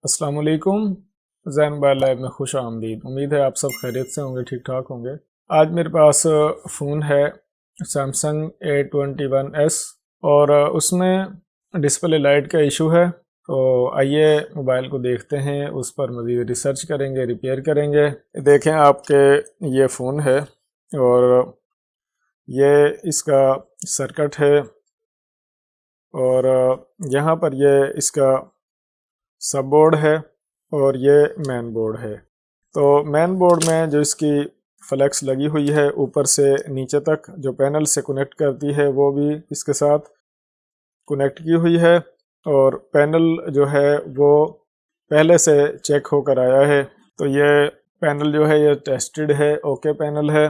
अस्सलाम वालेकुम। Jain bye live में खुश आमदीद। उम्मीद है आप सब खैरियत से होंगे, ठीक ठाक होंगे। आज मेरे पास फ़ोन है सैमसंग A21s और उसमें डिस्प्ले लाइट का इशू है। तो आइए मोबाइल को देखते हैं, उस पर मज़ीद रिसर्च करेंगे, रिपेयर करेंगे। देखें आपके ये फ़ोन है और ये इसका सर्किट है और यहाँ पर ये इसका सब बोर्ड है और ये मेन बोर्ड है। तो मेन बोर्ड में जो इसकी फ्लेक्स लगी हुई है ऊपर से नीचे तक जो पैनल से कनेक्ट करती है वो भी इसके साथ कनेक्ट की हुई है और पैनल जो है वो पहले से चेक होकर आया है। तो ये पैनल जो है ये टेस्टेड है, ओके पैनल है।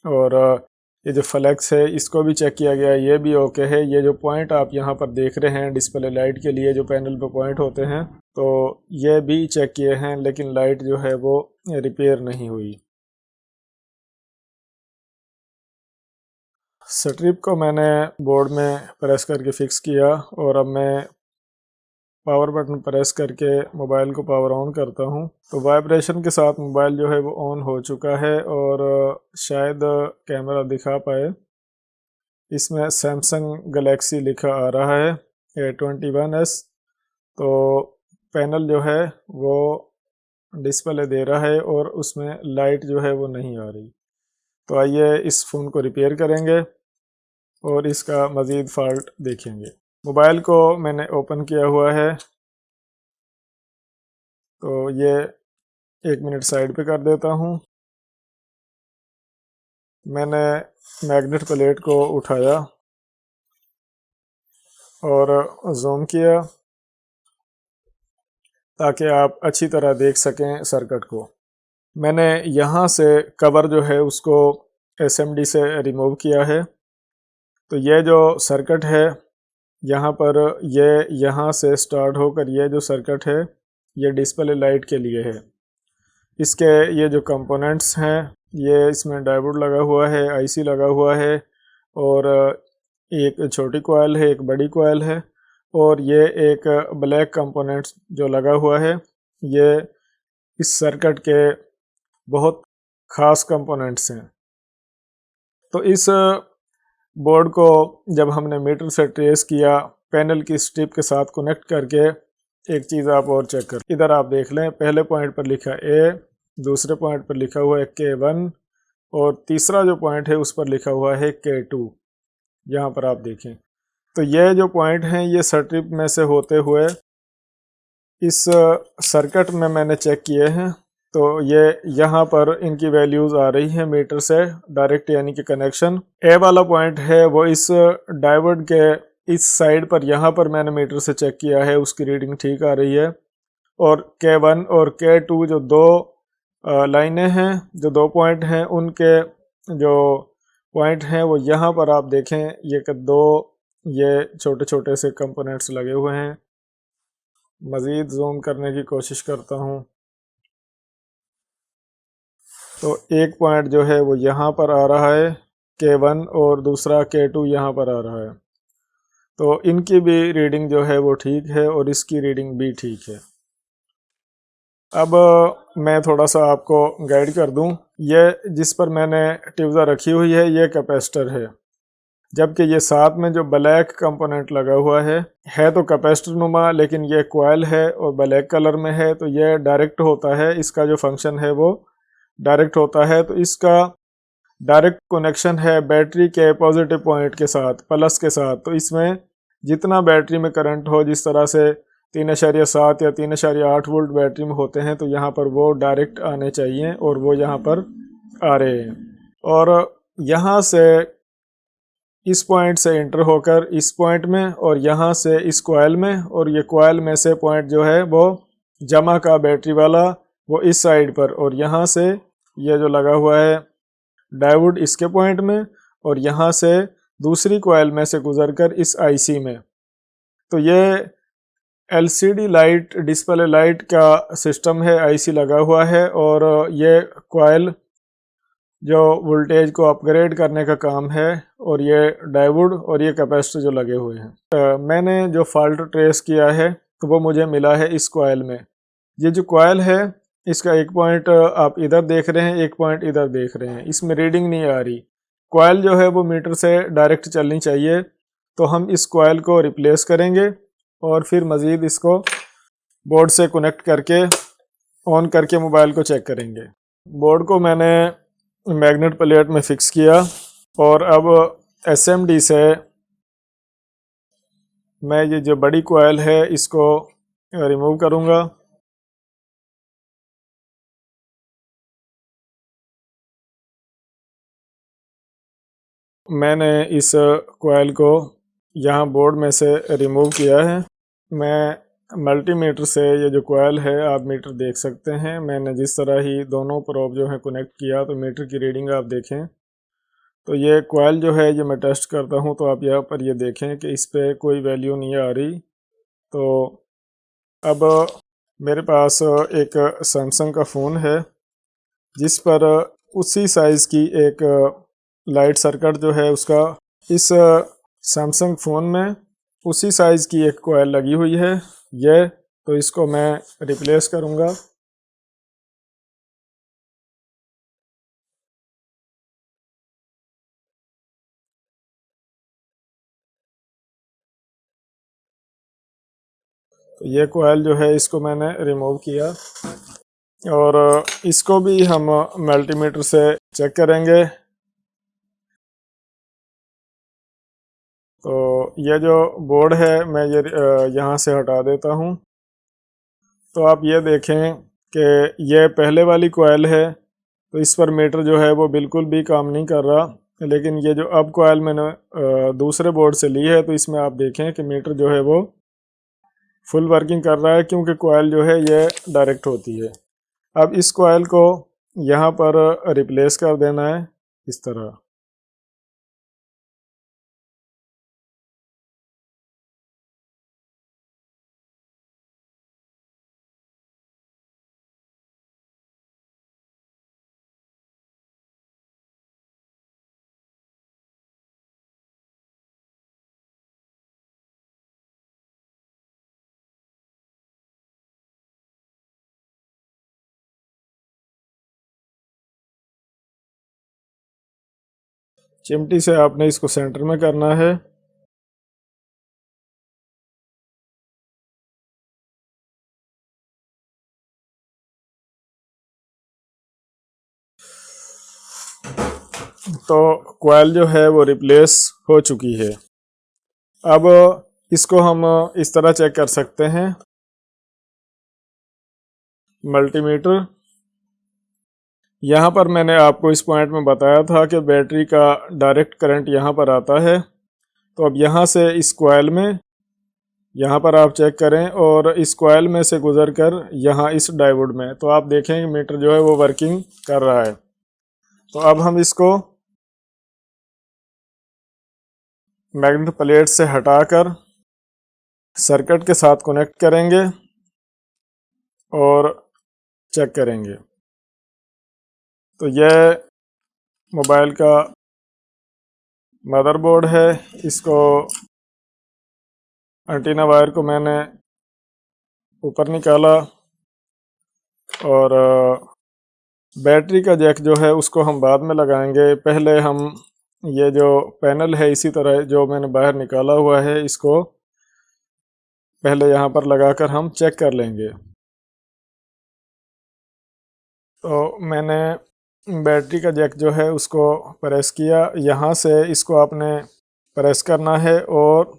और ये जो फ्लेक्स है इसको भी चेक किया गया, ये भी ओके है। ये जो पॉइंट आप यहाँ पर देख रहे हैं डिस्प्ले लाइट के लिए जो पैनल पे पॉइंट होते हैं, तो ये भी चेक किए हैं, लेकिन लाइट जो है वो रिपेयर नहीं हुई। स्ट्रिप को मैंने बोर्ड में प्रेस करके फिक्स किया और अब मैं पावर बटन प्रेस करके मोबाइल को पावर ऑन करता हूं। तो वाइब्रेशन के साथ मोबाइल जो है वो ऑन हो चुका है और शायद कैमरा दिखा पाए, इसमें सैमसंग गैलेक्सी लिखा आ रहा है A21s। तो पैनल जो है वो डिस्प्ले दे रहा है और उसमें लाइट जो है वो नहीं आ रही। तो आइए इस फ़ोन को रिपेयर करेंगे और इसका मज़ीद फ़ॉल्ट देखेंगे। मोबाइल को मैंने ओपन किया हुआ है, तो ये 1 मिनट साइड पे कर देता हूँ। मैंने मैग्नेट प्लेट को उठाया और जूम किया ताकि आप अच्छी तरह देख सकें सर्किट को। मैंने यहाँ से कवर जो है उसको SMD से रिमूव किया है। तो ये जो सर्किट है यहाँ पर, ये यहाँ से स्टार्ट होकर ये जो सर्किट है ये डिस्प्ले लाइट के लिए है। इसके ये जो कंपोनेंट्स हैं, ये इसमें डायोड लगा हुआ है, IC लगा हुआ है और एक छोटी कॉइल है, एक बड़ी कॉइल है और ये एक ब्लैक कंपोनेंट जो लगा हुआ है, ये इस सर्किट के बहुत ख़ास कंपोनेंट्स हैं। तो इस बोर्ड को जब हमने मीटर से ट्रेस किया पैनल की स्ट्रिप के साथ कनेक्ट करके, एक चीज़ आप और चेक कर, इधर आप देख लें, पहले पॉइंट पर लिखा A, दूसरे पॉइंट पर लिखा हुआ है K1 और तीसरा जो पॉइंट है उस पर लिखा हुआ है K2। यहाँ पर आप देखें, तो ये जो पॉइंट हैं ये स्ट्रिप में से होते हुए इस सर्किट में मैंने चेक किए हैं। तो ये यहाँ पर इनकी वैल्यूज़ आ रही हैं मीटर से डायरेक्ट, यानी कि कनेक्शन। ए वाला पॉइंट है वो इस डायोड के इस साइड पर, यहाँ पर मैंने मीटर से चेक किया है, उसकी रीडिंग ठीक आ रही है। और K1 और K2 जो दो लाइनें हैं, जो दो पॉइंट हैं, उनके जो पॉइंट हैं वो यहाँ पर आप देखें, ये दो ये छोटे छोटे से कंपोनेंट्स लगे हुए हैं। मज़ीद जूम करने की कोशिश करता हूँ, तो एक पॉइंट जो है वो यहाँ पर आ रहा है K1 और दूसरा K2 यहाँ पर आ रहा है। तो इनकी भी रीडिंग जो है वो ठीक है और इसकी रीडिंग भी ठीक है। अब मैं थोड़ा सा आपको गाइड कर दूं। ये जिस पर मैंने ट्यूज़र रखी हुई है ये कैपेसिटर है, जबकि ये साथ में जो ब्लैक कंपोनेंट लगा हुआ है तो कैपेसिटर नुमा, लेकिन ये कॉइल है और ब्लैक कलर में है, तो ये डायरेक्ट होता है, इसका जो फंक्शन है वो डायरेक्ट होता है। तो इसका डायरेक्ट कनेक्शन है बैटरी के पॉजिटिव पॉइंट के साथ, प्लस के साथ। तो इसमें जितना बैटरी में करंट हो, जिस तरह से 3.7 या 3.8 वोल्ट बैटरी में होते हैं, तो यहाँ पर वो डायरेक्ट आने चाहिए और वो यहाँ पर आ रहे हैं। और यहाँ से इस पॉइंट से इंटर होकर इस पॉइंट में और यहाँ से इस कॉइल में, और ये कॉइल में से पॉइंट जो है वो जमा का बैटरी वाला वो इस साइड पर, और यहाँ से ये जो लगा हुआ है डायोड इसके पॉइंट में, और यहाँ से दूसरी कॉइल में से गुजरकर इस IC में। तो ये LCD लाइट, डिस्प्ले लाइट का सिस्टम है, IC लगा हुआ है और ये कॉइल जो वोल्टेज को अपग्रेड करने का काम है, और ये डायोड और ये कैपेसिटर जो लगे हुए हैं। मैंने जो फॉल्ट ट्रेस किया है तो वो मुझे मिला है इस कॉइल में। ये जो कॉयल है इसका एक पॉइंट आप इधर देख रहे हैं, एक पॉइंट इधर देख रहे हैं, इसमें रीडिंग नहीं आ रही। कॉयल जो है वो मीटर से डायरेक्ट चलनी चाहिए। तो हम इस कॉयल को रिप्लेस करेंगे और फिर मज़ीद इसको बोर्ड से कनेक्ट करके ऑन करके मोबाइल को चेक करेंगे। बोर्ड को मैंने मैग्नेट प्लेट में फिक्स किया और अब एसएमडी से मैं ये जो बड़ी कॉयल है इसको रिमूव करूँगा। मैंने इस कॉयल को यहाँ बोर्ड में से रिमूव किया है। मैं मल्टीमीटर से ये जो कॉयल है आप मीटर देख सकते हैं। मैंने जिस तरह ही दोनों प्रोब जो है कनेक्ट किया तो मीटर की रीडिंग आप देखें। तो ये कॉयल जो है ये मैं टेस्ट करता हूँ तो आप यहाँ पर ये देखें कि इस पर कोई वैल्यू नहीं आ रही। तो अब मेरे पास एक सैमसंग का फ़ोन है जिस पर उसी साइज़ की एक लाइट सर्किट जो है उसका इस सैमसंग फ़ोन में उसी साइज़ की एक कॉयल लगी हुई है ये। तो इसको मैं रिप्लेस करूँगा। तो ये कॉयल जो है इसको मैंने रिमूव किया और इसको भी हम मल्टीमीटर से चेक करेंगे। तो ये जो बोर्ड है मैं ये यहाँ से हटा देता हूँ। तो आप ये देखें कि ये पहले वाली कॉयल है तो इस पर मीटर जो है वो बिल्कुल भी काम नहीं कर रहा। लेकिन ये जो अब कॉयल मैंने दूसरे बोर्ड से ली है तो इसमें आप देखें कि मीटर जो है वो फुल वर्किंग कर रहा है क्योंकि कॉयल जो है ये डायरेक्ट होती है। अब इस कॉयल को यहाँ पर रिप्लेस कर देना है इस तरह। चिमटी से आपने इसको सेंटर में करना है। तो कॉयल जो है वो रिप्लेस हो चुकी है। अब इसको हम इस तरह चेक कर सकते हैं। मल्टीमीटर यहाँ पर मैंने आपको इस पॉइंट में बताया था कि बैटरी का डायरेक्ट करंट यहाँ पर आता है। तो अब यहाँ से इस कॉयल में यहाँ पर आप चेक करें और इस कॉयल में से गुजर कर यहाँ इस डायोड में तो आप देखें कि मीटर जो है वो वर्किंग कर रहा है। तो अब हम इसको मैग्नेट प्लेट से हटाकर सर्किट के साथ कनेक्ट करेंगे और चेक करेंगे। तो यह मोबाइल का मदरबोर्ड है। इसको एंटीना वायर को मैंने ऊपर निकाला और बैटरी का जैक जो है उसको हम बाद में लगाएंगे। पहले हम ये जो पैनल है इसी तरह जो मैंने बाहर निकाला हुआ है इसको पहले यहाँ पर लगाकर हम चेक कर लेंगे। तो मैंने बैटरी का जैक जो है उसको प्रेस किया। यहाँ से इसको आपने प्रेस करना है और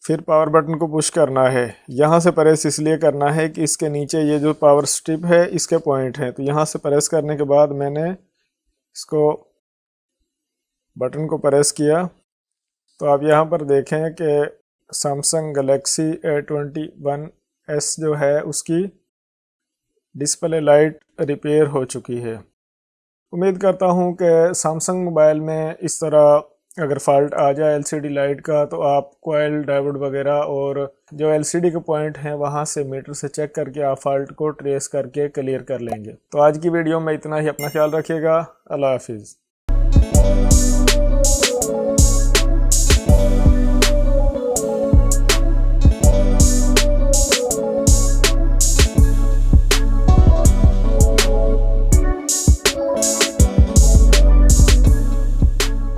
फिर पावर बटन को पुश करना है। यहाँ से प्रेस इसलिए करना है कि इसके नीचे ये जो पावर स्ट्रिप है इसके पॉइंट हैं। तो यहाँ से प्रेस करने के बाद मैंने इसको बटन को प्रेस किया तो आप यहाँ पर देखें कि सैमसंग गैलेक्सी A21s जो है उसकी डिस्प्ले लाइट रिपेयर हो चुकी है। उम्मीद करता हूँ कि सैमसंग मोबाइल में इस तरह अगर फॉल्ट आ जाए एलसीडी लाइट का तो आप कॉइल डायोड वगैरह और जो एलसीडी के पॉइंट हैं वहाँ से मीटर से चेक करके आप फॉल्ट को ट्रेस करके क्लियर कर लेंगे। तो आज की वीडियो में इतना ही। अपना ख्याल रखिएगा। अल्लाह हाफिज़।